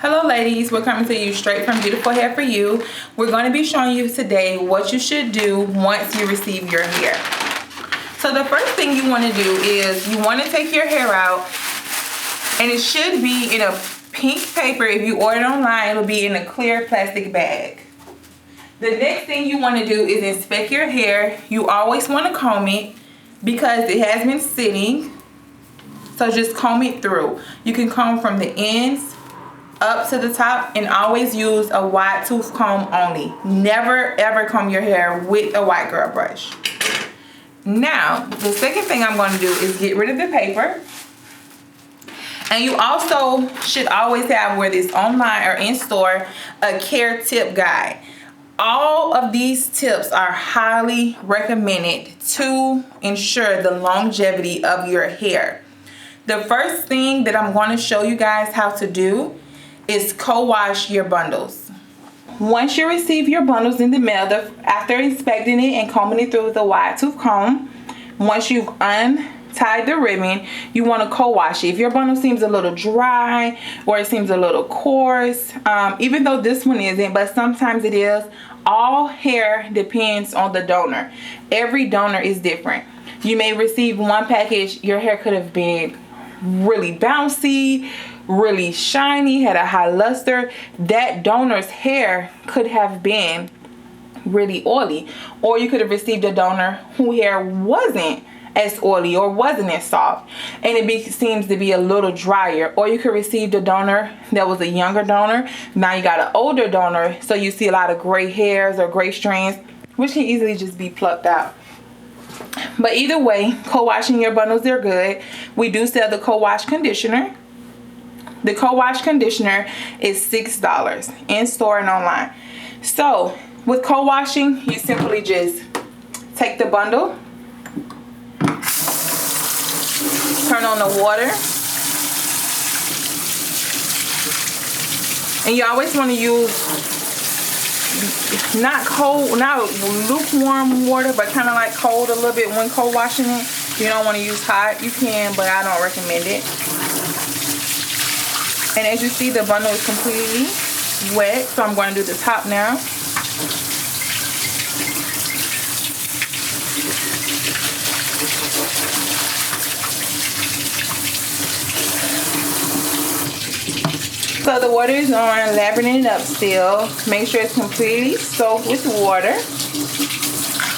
Hello ladies, we're coming to you straight from Beautiful Hair For You. We're going to be showing you today what you should do once you receive your hair. So the first thing you want to do is you want to take your hair out, and it should be in a pink paper. If you order it online, it'll be in a clear plastic bag. The next thing you want to do is inspect your hair. You always want to comb it because it has been sitting. So just comb it through. You can comb from the ends up to the top, and always use a wide tooth comb only. Never ever comb your hair with a white girl brush. Now, the second thing I'm going to do is get rid of the paper. And you also should always have, whether it's online or in store, a care tip guide. All of these tips are highly recommended to ensure the longevity of your hair. The first thing that I'm going to show you guys how to do is co-wash your bundles. Once you receive your bundles in the mail, after inspecting it and combing it through with a wide tooth comb, once you've untied the ribbon, you want to co-wash it. If your bundle seems a little dry or it seems a little coarse, even though this one isn't, but sometimes it is, all hair depends on the donor. Every donor is different. You may receive one package, your hair could have been really bouncy, really shiny, had a high luster. That donor's hair could have been really oily, or you could have received a donor whose hair wasn't as oily or wasn't as soft, and it seems to be a little drier. Or you could receive a donor that was a younger donor. Now you got an older donor, so you see a lot of gray hairs or gray strands, which can easily just be plucked out. But either way, co-washing your bundles, they're good. We do sell the co-wash conditioner. The co-wash conditioner is $6 in store and online. So with co-washing, you simply just take the bundle, turn on the water, and you always want to use not cold, not lukewarm water, but kind of like cold a little bit when co-washing it. You don't want to use hot. You can, but I don't recommend it. And as you see, the bundle is completely wet, so I'm going to do the top now. So the water is on, lathering it up still. Make sure it's completely soaked with water.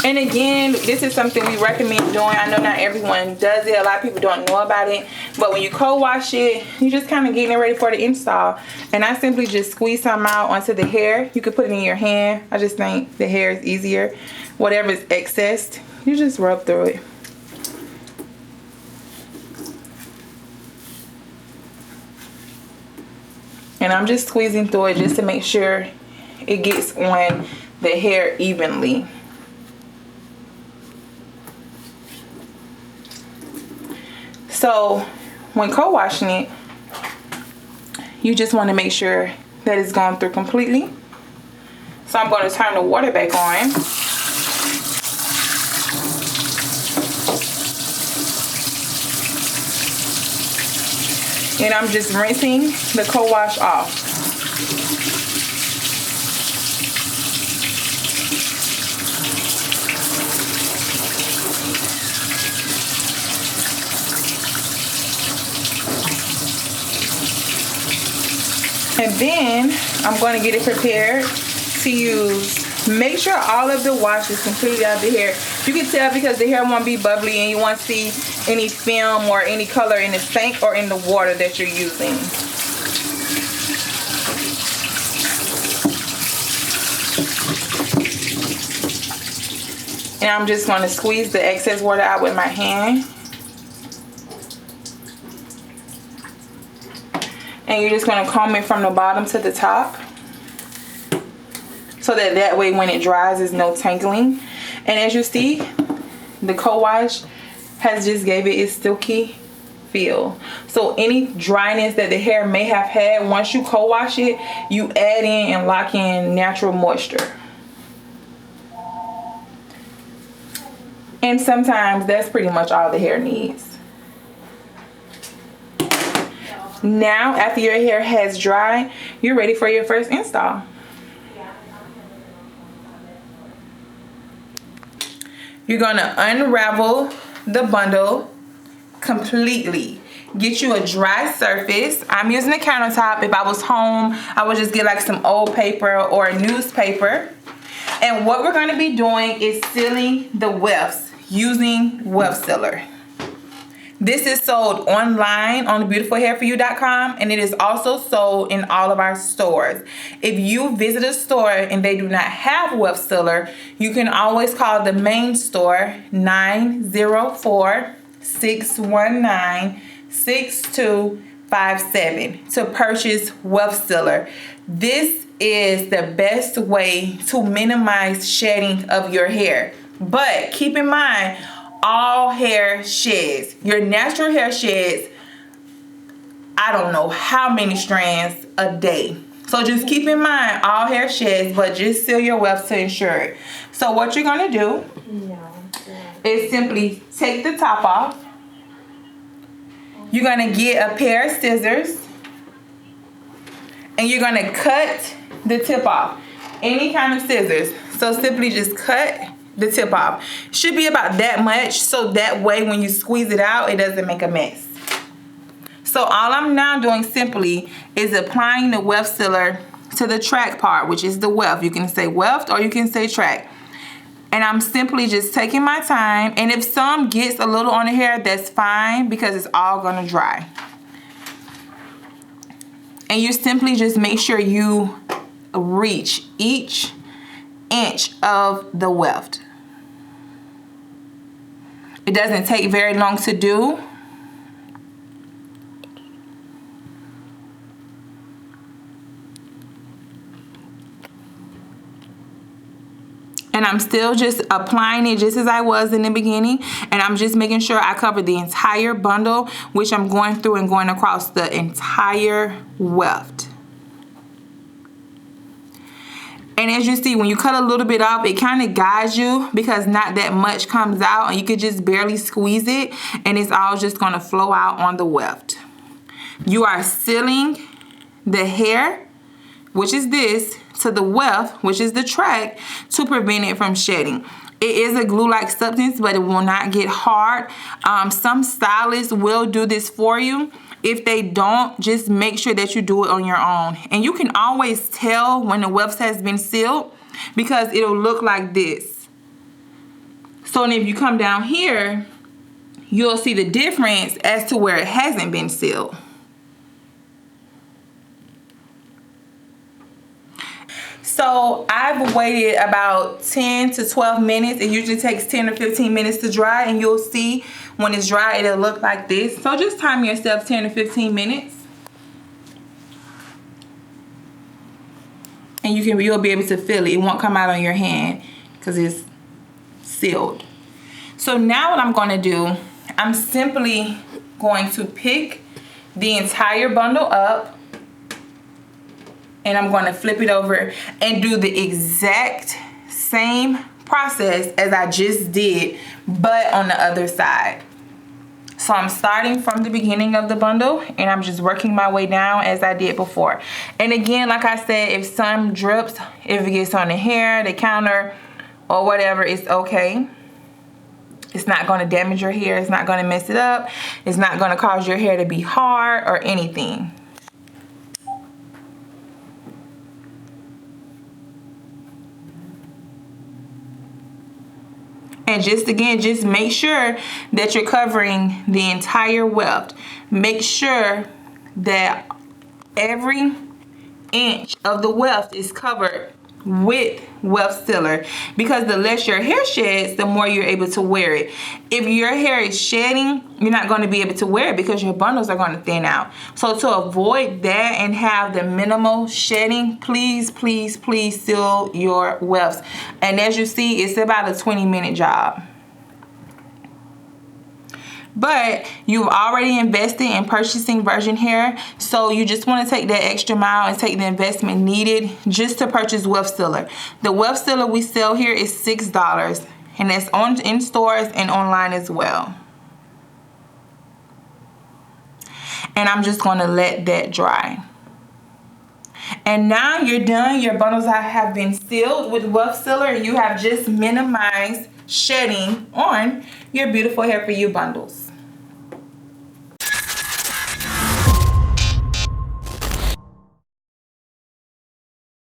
And again, this is something we recommend doing. I know not everyone does it. A lot of people don't know about it. But when you co-wash it, you're just kind of getting it ready for the install. And I simply just squeeze some out onto the hair. You could put it in your hand. I just think the hair is easier. Whatever is excess, you just rub through it. And I'm just squeezing through it just to make sure it gets on the hair evenly. So when co-washing it, you just want to make sure that it's gone through completely. So I'm going to turn the water back on. And I'm just rinsing the co-wash off. And then I'm going to get it prepared to use. Make sure all of the wash is completely out of the hair. You can tell because the hair won't be bubbly and you won't see any film or any color in the sink or in the water that you're using. And I'm just going to squeeze the excess water out with my hand. And you're just going to comb it from the bottom to the top, so that way when it dries, there's no tangling. And as you see, the co-wash has just gave it its silky feel. So any dryness that the hair may have had, once you co-wash it, you add in and lock in natural moisture. And sometimes that's pretty much all the hair needs. Now, after your hair has dried, you're ready for your first install. You're gonna unravel the bundle completely. Get you a dry surface. I'm using a countertop. If I was home, I would just get like some old paper or a newspaper. And what we're gonna be doing is sealing the wefts using weft sealer. This is sold online on beautifulhairforyou.com, and it is also sold in all of our stores. If you visit a store and they do not have weft sealer, you can always call the main store 904-619-6257 to purchase weft sealer. This is the best way to minimize shedding of your hair. But keep in mind, all hair sheds. Your natural hair sheds, I don't know how many strands a day. So just keep in mind, all hair sheds, but just seal your wefts to ensure it. So what you're gonna do is simply take the top off. You're gonna get a pair of scissors and you're gonna cut the tip off. Any kind of scissors. So simply just cut the tip off. Should be about that much, so that way when you squeeze it out, it doesn't make a mess. So all I'm now doing simply is applying the weft sealer to the track part, which is the weft. You can say weft or you can say track. And I'm simply just taking my time, and if some gets a little on the hair, that's fine because it's all gonna dry. And you simply just make sure you reach each inch of the weft. It doesn't take very long to do. And I'm still just applying it just as I was in the beginning. And I'm just making sure I cover the entire bundle, which I'm going through and going across the entire weft. And as you see, when you cut a little bit off, it kind of guides you because not that much comes out, and you could just barely squeeze it, and it's all just going to flow out on the weft. You are sealing the hair, which is this, to the weft, which is the track, to prevent it from shedding. It is a glue-like substance, but it will not get hard. Some stylists will do this for you. If they don't, just make sure that you do it on your own. And you can always tell when the weft has been sealed because it'll look like this. So if you come down here, you'll see the difference as to where it hasn't been sealed. So I've waited about 10 to 12 minutes. It usually takes 10 or 15 minutes to dry, and you'll see when it's dry, it'll look like this. So just time yourself 10 to 15 minutes. And you'll be able to feel it. It won't come out on your hand because it's sealed. So now what I'm going to do, I'm simply going to pick the entire bundle up, and I'm going to flip it over and do the exact same process as I just did, but on the other side. So I'm starting from the beginning of the bundle, and I'm just working my way down as I did before. And again, like I said, if some drips, if it gets on the hair, the counter, or whatever, it's okay. It's not going to damage your hair. It's not going to mess it up. It's not going to cause your hair to be hard or anything. And just make sure that you're covering the entire weft. Make sure that every inch of the weft is covered with weft sealer, because the less your hair sheds, the more you're able to wear it. If your hair is shedding, you're not going to be able to wear it because your bundles are going to thin out. So to avoid that and have the minimal shedding, please, please, please seal your wefts. And as you see, it's about a 20-minute job. But you've already invested in purchasing virgin hair, so you just want to take that extra mile and take the investment needed just to purchase weft sealer. The weft sealer we sell here is $6, and that's in stores and online as well. And I'm just going to let that dry. And now you're done. Your bundles have been sealed with weft sealer. You have just minimized shedding on your beautiful hair for you bundles.